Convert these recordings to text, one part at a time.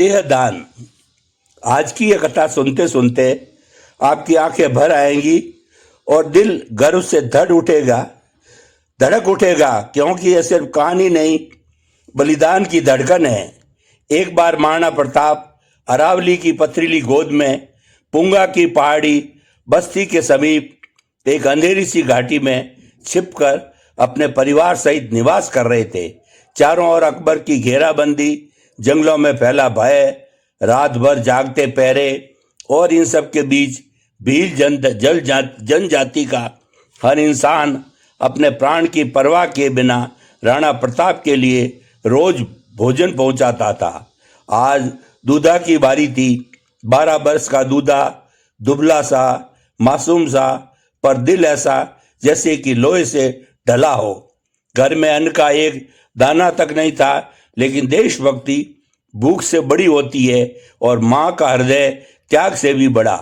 देहदान। आज की यह कथा सुनते सुनते आपकी आंखें भर आएंगी और दिल गर्व से धड़क उठेगा, क्योंकि यह सिर्फ कहानी नहीं, बलिदान की धड़कन है। एक बार महाराणा प्रताप अरावली की पथरीली गोद में पुंगा की पहाड़ी बस्ती के समीप एक अंधेरी सी घाटी में छिपकर अपने परिवार सहित निवास कर रहे थे। चारों ओर अकबर की घेराबंदी, जंगलों में फैला भय, रात भर जागते पहरे और इन सब के बीच भील जनजाति का हर इंसान अपने प्राण की परवाह किए बिना राणा प्रताप के लिए रोज भोजन पहुंचाता था। आज दूधा की बारी थी। 12 वर्ष का दूधा, दुबला सा, मासूम सा, पर दिल ऐसा जैसे कि लोहे से ढला हो। घर में अन्न का एक दाना तक नहीं था, लेकिन देशभक्ति भूख से बड़ी होती है और माँ का हृदय त्याग से भी बड़ा।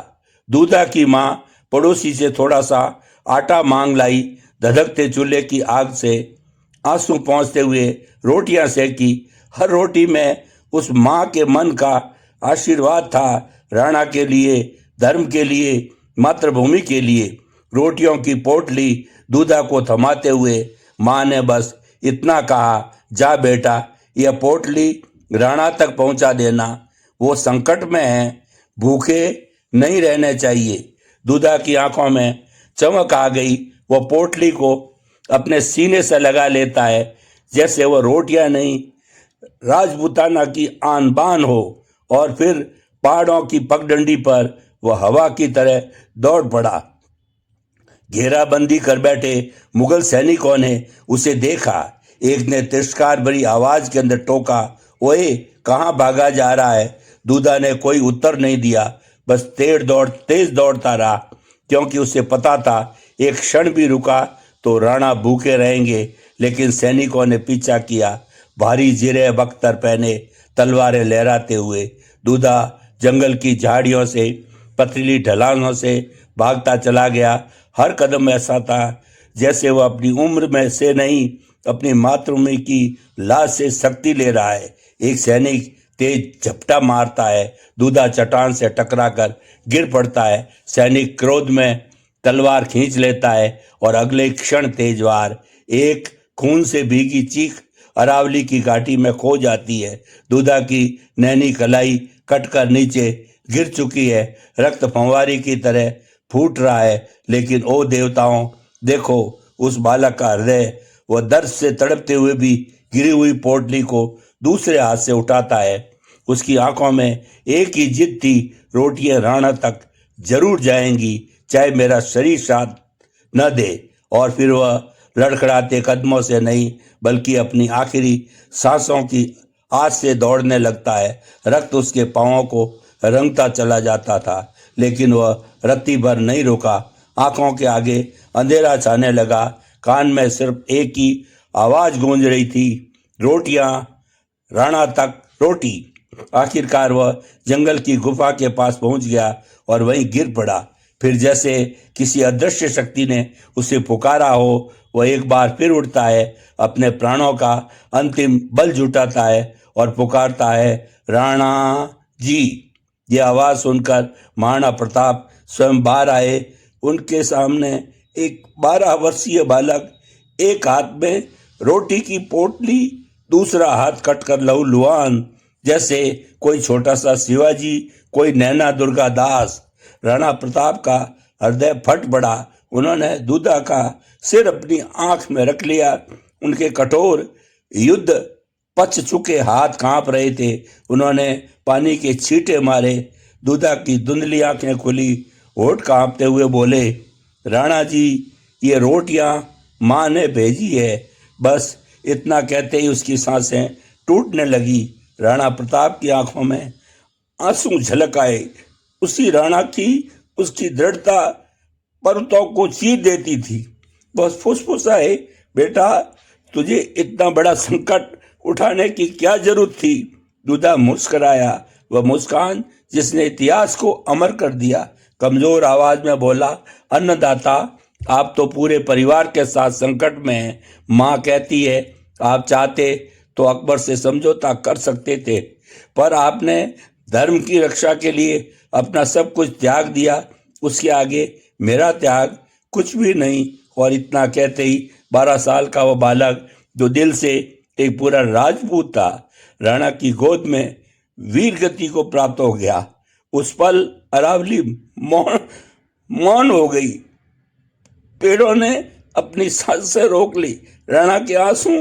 दूधा की माँ पड़ोसी से थोड़ा सा आटा मांग लाई। धधकते चूल्हे की आग से आंसू पहुंचते हुए रोटियां सेकी। हर रोटी में उस माँ के मन का आशीर्वाद था, राणा के लिए, धर्म के लिए, मातृभूमि के लिए। रोटियों की पोटली दूधा को थमाते हुए माँ ने बस इतना कहा, जा बेटा, यह पोटली राणा तक पहुंचा देना, वो संकट में है, भूखे नहीं रहने चाहिए। दूधा की आंखों में चमक आ गई। वो पोटली को अपने सीने से लगा लेता है जैसे वो रोटियां नहीं, राजपूताना की आन बान हो। और फिर पहाड़ों की पगडंडी पर वह हवा की तरह दौड़ पड़ा। घेराबंदी कर बैठे मुगल सैनिकों ने उसे देखा। एक ने तिरस्कार भरी आवाज के अंदर टोका, ओए, कहाँ भागा जा रहा है? दूधा ने कोई उत्तर नहीं दिया, बस तेज दौड़ता रहा, क्योंकि उसे पता था एक क्षण भी रुका तो राणा भूखे रहेंगे। लेकिन सैनिकों ने पीछा किया, भारी जिरे बख्तर पहने, तलवारें लहराते हुए। दूधा जंगल की झाड़ियों से, पथरीली ढलानों से भागता चला गया। हर कदम ऐसा था जैसे वह अपनी उम्र में से नहीं, अपनी मातृभूमि की लाश से शक्ति ले रहा है। एक सैनिक तेज झपटा मारता है। दूधा चट्टान से टकराकर गिर पड़ता है। सैनिक क्रोध में तलवार खींच लेता है और अगले क्षण तेज वार, एक खून से भीगी चीख अरावली की घाटी में खो जाती है। दूधा की नैनी कलाई कटकर नीचे गिर चुकी है, रक्त फंवारी की तरह फूट रहा है। लेकिन ओ देवताओं, देखो उस बालक का हृदय। वह दर्द से तड़पते हुए भी गिरी हुई पोटली को दूसरे हाथ से उठाता है। उसकी आंखों में एक ही जिद थी, रोटियां राणा तक जरूर जाएंगी, चाहे मेरा शरीर साथ न दे। और फिर वह लड़खड़ाते कदमों से नहीं, बल्कि अपनी आखिरी सांसों की आस से दौड़ने लगता है। रक्त उसके पांवों को रंगता चला जाता था, लेकिन वह रत्ती भर नहीं रुका। आंखों के आगे अंधेरा छाने लगा। कान में सिर्फ एक ही आवाज गूंज रही थी, रोटियां राणा तक, रोटी। आखिरकार वह जंगल की गुफा के पास पहुंच गया और वहीं गिर पड़ा। फिर जैसे किसी अदृश्य शक्ति ने उसे पुकारा हो, वह एक बार फिर उठता है, अपने प्राणों का अंतिम बल जुटाता है और पुकारता है, राणा जी। यह आवाज सुनकर महाराणा प्रताप स्वयं बाहर आए। उनके सामने एक 12 वर्षीय बालक, एक हाथ में रोटी की पोटली, दूसरा हाथ कटकर लहूलुहान, जैसे कोई छोटा सा शिवाजी, कोई नैना दुर्गा दास। राणा प्रताप का हृदय फट पड़ा। उन्होंने दूधा का सिर अपनी आंख में रख लिया। उनके कठोर युद्ध पच चुके हाथ कांप रहे थे। उन्होंने पानी के छींटे मारे। दूधा की धुंधली आंखें खुली, होठ कांपते हुए बोले, राणा जी, ये रोटियां माँ ने भेजी है। बस इतना कहते ही उसकी सांसें टूटने लगी। राणा प्रताप की आंखों में आंसू झलक आए। उसी राणा की उसकी दृढ़ता पर्वतों को चीर देती थी। बस फुसफुसाए, बेटा, तुझे इतना बड़ा संकट उठाने की क्या जरूरत थी? दूधा मुस्कुराया, वह मुस्कान जिसने इतिहास को अमर कर दिया। कमजोर आवाज में बोला, अन्नदाता, आप तो पूरे परिवार के साथ संकट में हैं। माँ कहती है, आप चाहते तो अकबर से समझौता कर सकते थे, पर आपने धर्म की रक्षा के लिए अपना सब कुछ त्याग दिया, उसके आगे मेरा त्याग कुछ भी नहीं। और इतना कहते ही 12 साल का वो बालक, जो दिल से एक पूरा राजपूत था, राणा की गोद में वीर गति को प्राप्त हो गया। उस पल अरावली मौन मौन हो गई। पेड़ों ने अपनी सांस से रोक ली। राणा के आंसू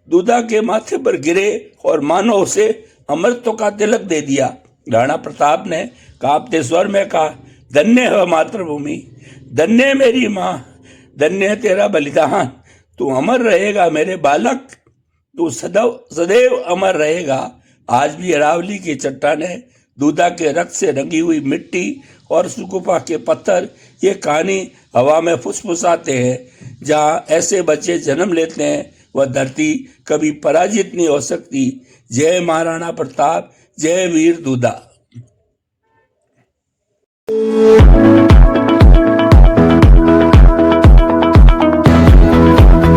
दूधा के माथे पर गिरे और मानो उसे अमृतत्व का तिलक दे दिया। राणा प्रताप ने कांपते स्वर में कहा, धन्य है मातृभूमि, धन्य है मेरी माँ, धन्य है तेरा बलिदान। तू अमर रहेगा मेरे बालक, तू सदैव अमर रहेगा। आज भी अरावली की चट्टानें, दूधा के रक्त से रंगी हुई मिट्टी और सुकुफा के पत्थर ये कहानी हवा में फुसफुसाते हैं। जहाँ ऐसे बच्चे जन्म लेते हैं वह धरती कभी पराजित नहीं हो सकती। जय महाराणा प्रताप, जय वीर दूधा।